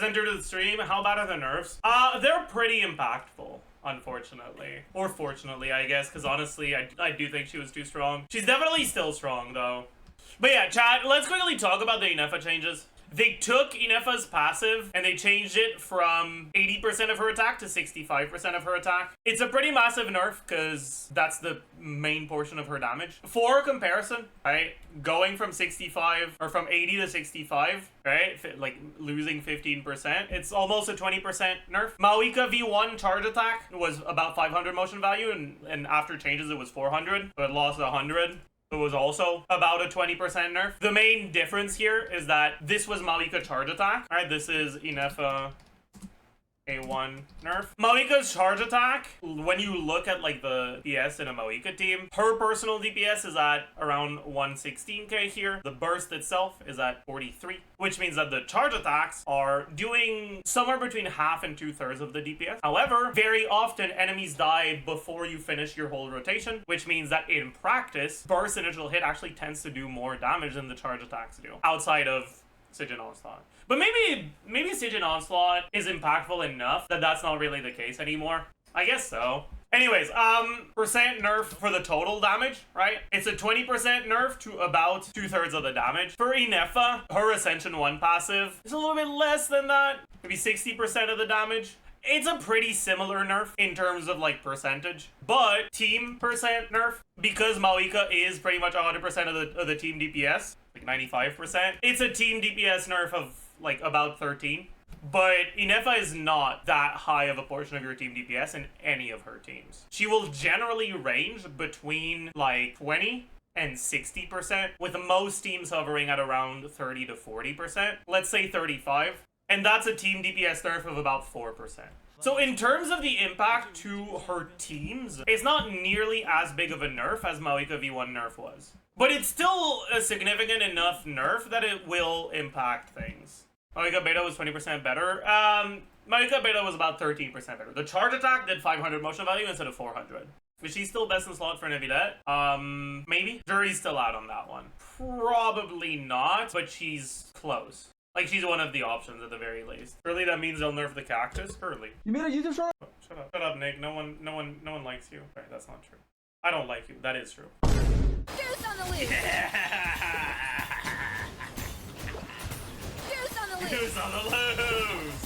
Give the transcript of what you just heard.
entered the stream. How bad are the nerfs? They're pretty impactful, unfortunately. Or fortunately, I guess, because honestly, I do think she was too strong. She's definitely still strong, though. But yeah, chat, let's quickly talk about the Ineffa changes. They took Ineffa's passive and they changed it from 80% of her attack to 65% of her attack. It's a pretty massive nerf because that's the main portion of her damage. For comparison, right, going from 65 or from 80 to 65, right, like losing 15%, it's almost a 20% nerf. Mavuika V1 charge attack was about 500 motion value, and after changes it was 400, but it lost 100. It was also about a 20% nerf. The main difference here is that this was Mavuika charge attack. All right, this is Ineffa A1 nerf. Mavuika's charge attack, when you look at like the DPS in a Mavuika team, her personal DPS is at around 116k here. The burst itself is at 43, which means that the charge attacks are doing somewhere between half and 2/3 of the DPS. However, very often enemies die before you finish your whole rotation, which means that in practice, burst initial hit actually tends to do more damage than the charge attacks do, outside of Siege and Onslaught. But maybe Siege and Onslaught is impactful enough that that's not really the case anymore. I guess so. Anyways, percent nerf for the total damage, right? It's a 20% nerf to about 2/3 of the damage. For Ineffa, her Ascension 1 passive is a little bit less than that. Maybe 60% of the damage. It's a pretty similar nerf in terms of like percentage, but team percent nerf, because Mavuika is pretty much 100% of the team DPS, like 95%. It's a team DPS nerf of like about 13, but Ineffa is not that high of a portion of your team DPS in any of her teams. She will generally range between like 20 and 60%, with most teams hovering at around 30 to 40%. Let's say 35. And that's a team DPS nerf of about 4%. So in terms of the impact to her teams, it's not nearly as big of a nerf as Mavuika V1 nerf was. But it's still a significant enough nerf that it will impact things. Mavuika Beta was 20% better. Mavuika Beta was about 13% better. The charge attack did 500 motion value instead of 400. Is she still best in slot for Nevidet? Maybe? Jury's still out on that one. Probably not, but she's close. Like, she's one of the options at the very least. Surely that means they'll nerf the cactus? Surely. You made a YouTube short? Oh, shut up. Shut up, Nick. No one likes you. Right, that's not true. I don't like you. That is true. Deuce on the loose! Yeah! Deuce on the loose! Deuce on the loose!